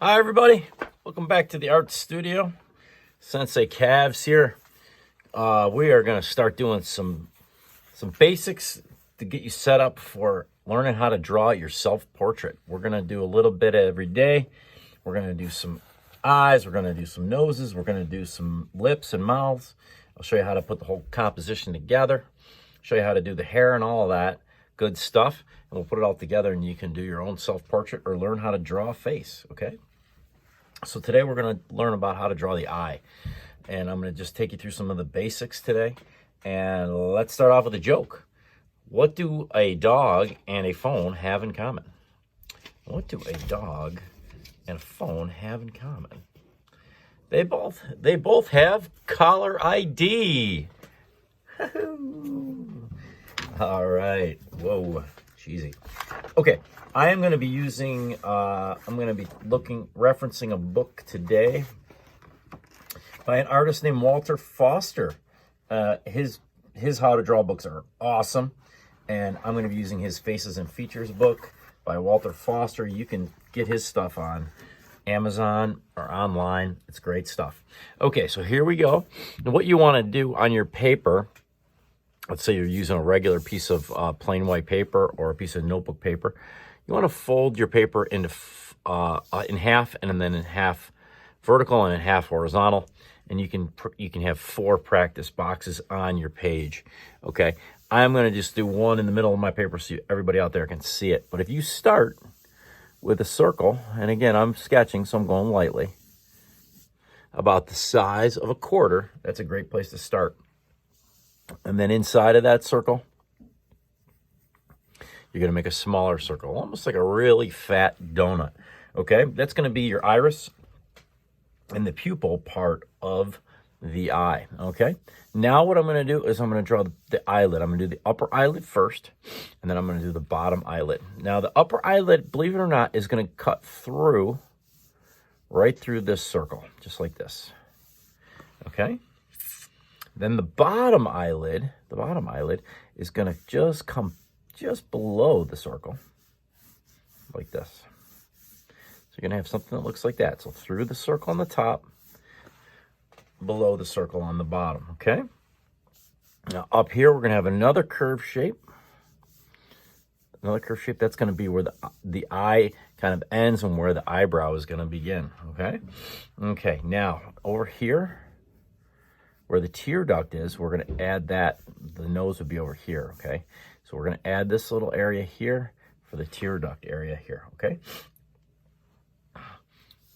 Hi everybody, welcome back to the art studio. Sensei Cavs here. We are going to start doing some basics to get you set up for learning how to draw your self-portrait. We're going to do a little bit every day. We're going to do some eyes, we're going to do some noses, we're going to do some lips and mouths. I'll show you how to put the whole composition together, show you how to do the hair and all of that good stuff, and we'll put it all together and you can do your own self-portrait or learn how to draw a face, okay? So today we're going to learn about how to draw the eye, and I'm going to just take you through some of the basics today. And let's start off with a joke. What do a dog and a phone have in common? What do a dog and a phone have in common? They both have caller ID. All right. Whoa, cheesy. Okay, I am going to be using, I'm going to be referencing a book today by an artist named Walter Foster. His how to draw books are awesome, and I'm going to be using his Faces and Features book by Walter Foster. You can get his stuff on Amazon or online. It's great stuff. Okay, so here we go. And what you want to do on your paper, let's say you're using a regular piece of plain white paper or a piece of notebook paper, you want to fold your paper into in half, and then in half vertical and in half horizontal, and you can have 4 practice boxes on your page. Okay, I'm going to just do one in the middle of my paper so everybody out there can see it. But if you start with a circle, and again I'm sketching, so I'm going lightly, about the size of a quarter, that's a great place to start. And then inside of that circle, you're going to make a smaller circle, almost like a really fat donut. Okay, that's going to be your iris and the pupil part of the eye. Okay, now what I'm going to do is I'm going to draw the eyelid. I'm going to do the upper eyelid first, and then I'm going to do the bottom eyelid. Now the upper eyelid, believe it or not, is going to cut through, right through this circle, just like this. Okay. Then the bottom eyelid is going to just come just below the circle, like this. So you're going to have something that looks like that. So through the circle on the top, below the circle on the bottom, okay? Now up here, we're going to have another curve shape. Another curve shape, that's going to be where the eye kind of ends and where the eyebrow is going to begin, okay? Okay, now over here, where the tear duct is, we're going to add that. The nose would be over here, okay? So we're going to add this little area here for the tear duct area here, okay?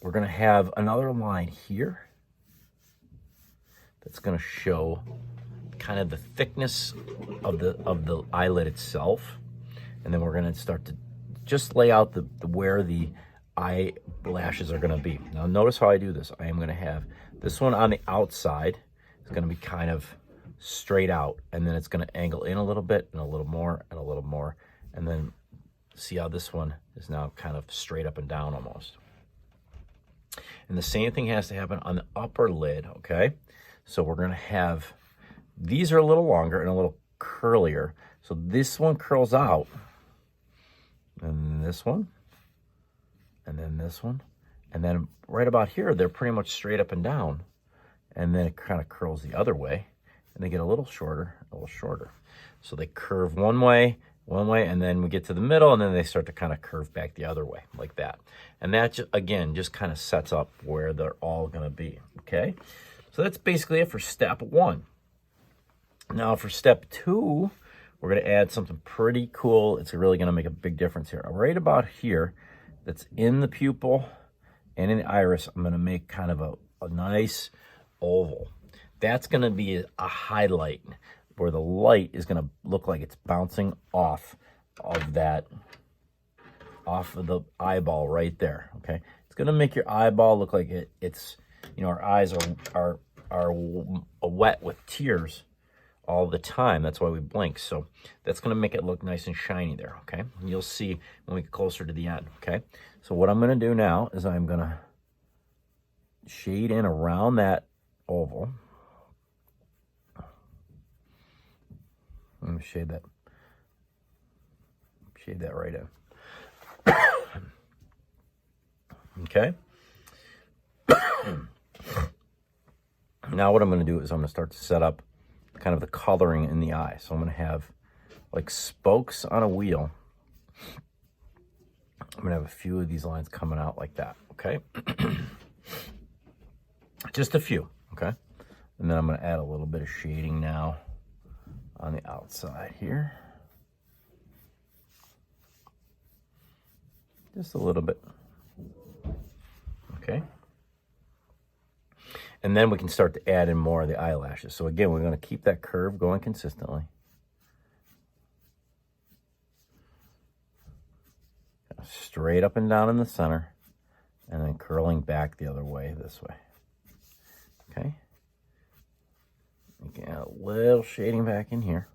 We're going to have another line here that's going to show kind of the thickness of the eyelid itself. And then we're going to start to just lay out where the eyelashes are going to be. Now notice how I do this. I am going to have this one on the outside. It's going to be kind of straight out, and then it's going to angle in a little bit and a little more and a little more, and then see how this one is now kind of straight up and down almost. And the same thing has to happen on the upper lid, okay? So we're going to have, these are a little longer and a little curlier. So this one curls out, and this one, and then this one, and then right about here, they're pretty much straight up and down. And then it kind of curls the other way, and they get a little shorter, a little shorter. So they curve one way, and then we get to the middle, and then they start to kind of curve back the other way, like that. And that, again, just kind of sets up where they're all going to be, okay? So that's basically it for step 1. Now for step 2, we're going to add something pretty cool. It's really going to make a big difference here. Right about here, that's in the pupil and in the iris, I'm going to make kind of a nice oval. That's going to be a highlight where the light is going to look like it's bouncing off of the eyeball right there, okay? It's going to make your eyeball look like it's, you know, our eyes are wet with tears all the time. That's why we blink. So that's going to make it look nice and shiny there, okay? And you'll see when we get closer to the end, okay? So what I'm going to do now is I'm going to shade in around that oval. Let me shade that right in. Okay, Now what I'm going to do is I'm going to start to set up kind of the coloring in the eye. So I'm going to have like spokes on a wheel. I'm going to have a few of these lines coming out like that, okay? Just a few, okay? And then I'm going to add a little bit of shading now on the outside here. Just a little bit, okay? And then we can start to add in more of the eyelashes. So again, we're going to keep that curve going consistently. Straight up and down in the center, and then curling back the other way, this way. Okay? You can add a little shading back in here.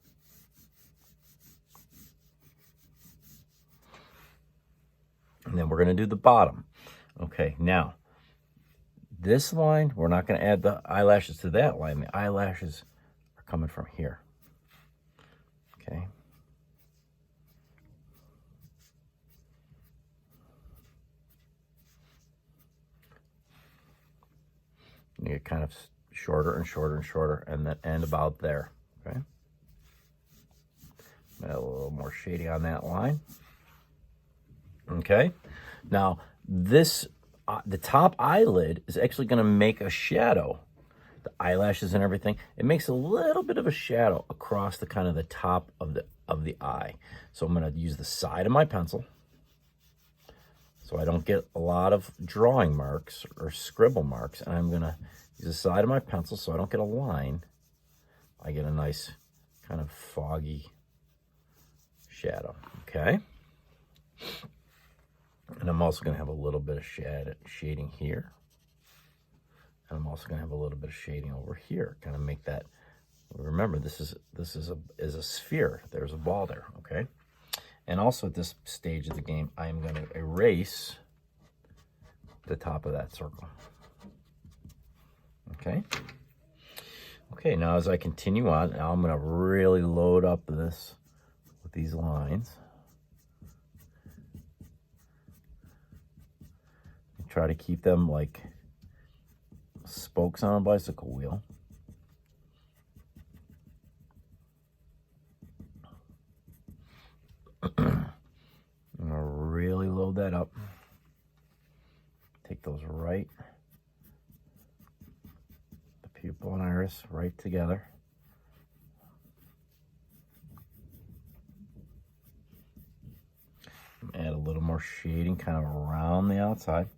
And then we're going to do the bottom. Okay, now, this line, we're not going to add the eyelashes to that line. The eyelashes are coming from here. Okay? You get kind of shorter and shorter and shorter, and then end about there, okay? Add a little more shading on that line. Okay? Now, this, the top eyelid is actually going to make a shadow. The eyelashes and everything, it makes a little bit of a shadow across the kind of the top of the eye. So I'm going to use the side of my pencil, so I don't get a lot of drawing marks or scribble marks. And I'm going to use the side of my pencil so I don't get a line. I get a nice kind of foggy shadow, okay? And I'm also going to have a little bit of shading here. And I'm also going to have a little bit of shading over here, kind of make that, remember, this is a sphere. There's a ball there, okay? And also at this stage of the game, I am going to erase the top of that circle. Okay? Okay, now as I continue on, now I'm going to really load up this with these lines. Try to keep them like spokes on a bicycle wheel. I'm gonna really load that up. Take those right, the pupil and iris right together. Add a little more shading kind of around the outside.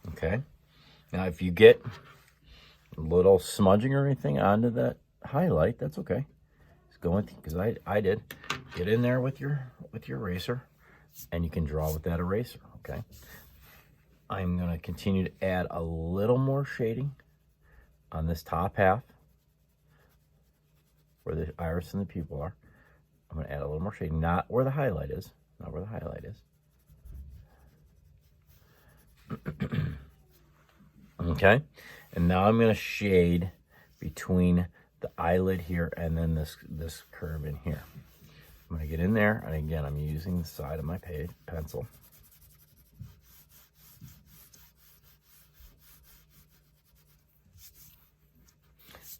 Okay, now if you get a little smudging or anything onto that highlight, that's okay. Just go in, because I did. Get in there with your eraser, and you can draw with that eraser, okay? I'm going to continue to add a little more shading on this top half where the iris and the pupil are. I'm going to add a little more shading, not where the highlight is, not where the highlight is. Okay, and now I'm going to shade between the eyelid here and then this curve in here. I'm going to get in there, and again, I'm using the side of my pencil.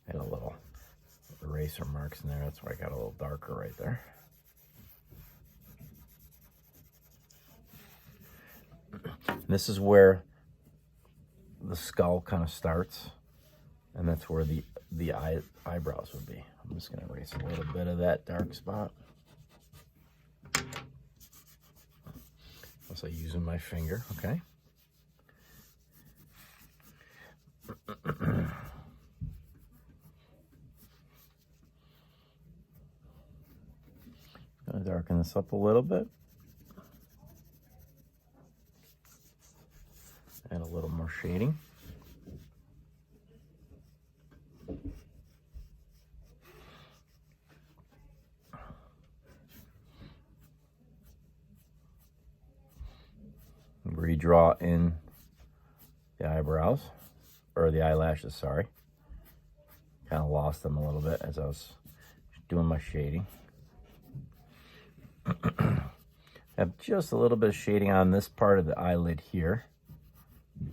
Had a little eraser marks in there. That's why I got a little darker right there. This is where the skull kind of starts, and that's where the eyebrows would be. I'm just going to erase a little bit of that dark spot. Also using my finger, okay? Going to darken this up a little bit. Add a little more shading. Redraw in the eyebrows, or the eyelashes, sorry. Kind of lost them a little bit as I was doing my shading. Have just a little bit of shading on this part of the eyelid here,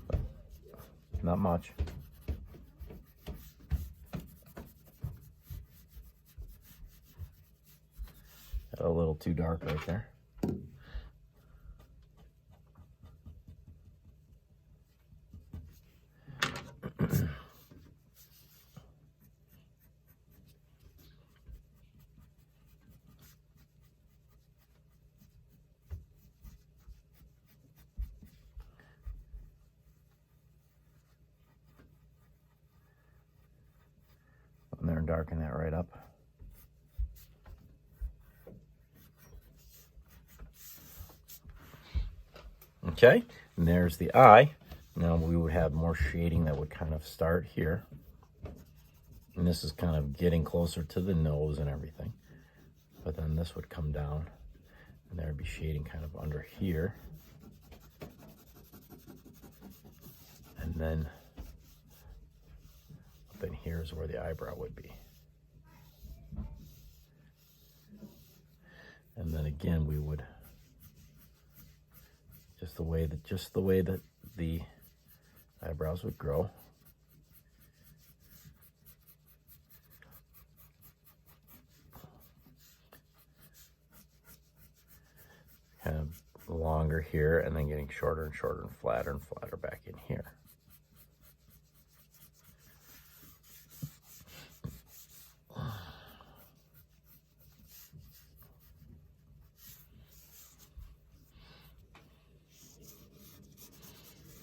but not much. A little too dark right there. And there and darken that right up. Okay, and there's the eye. Now we would have more shading that would kind of start here. And this is kind of getting closer to the nose and everything. But then this would come down, and there would be shading kind of under here. And then up in here is where the eyebrow would be. And then again, we would just the way that the eyebrows would grow. Kind of longer here, and then getting shorter and shorter and flatter back in here.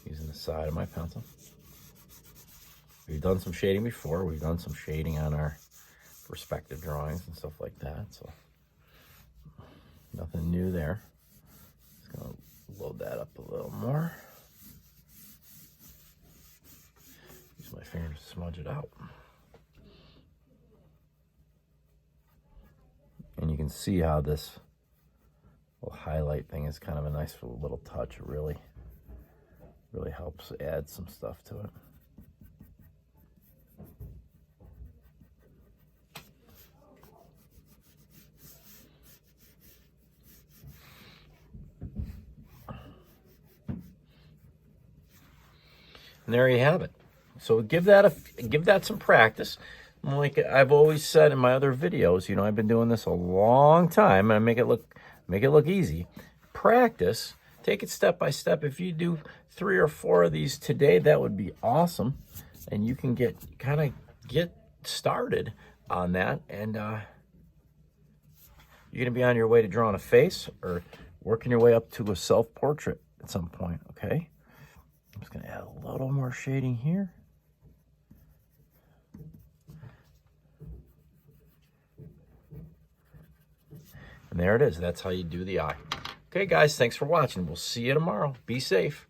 Using the side of my pencil. We've done some shading before. We've done some shading on our respective drawings and stuff like that, so nothing new there. Just gonna load that up a little more. Use my finger to smudge it out. And you can see how this little highlight thing is kind of a nice little touch. It really helps add some stuff to it. And there you have it. So give that some practice. Like I've always said in my other videos, you know, I've been doing this a long time, and I make it look easy. Practice. Take it step by step. If you do 3 or 4 of these today, that would be awesome. And you can get started on that. And you're going to be on your way to drawing a face or working your way up to a self-portrait at some point, okay? I'm just going to add a little more shading here. And there it is. That's how you do the eye. Okay, guys, thanks for watching. We'll see you tomorrow. Be safe.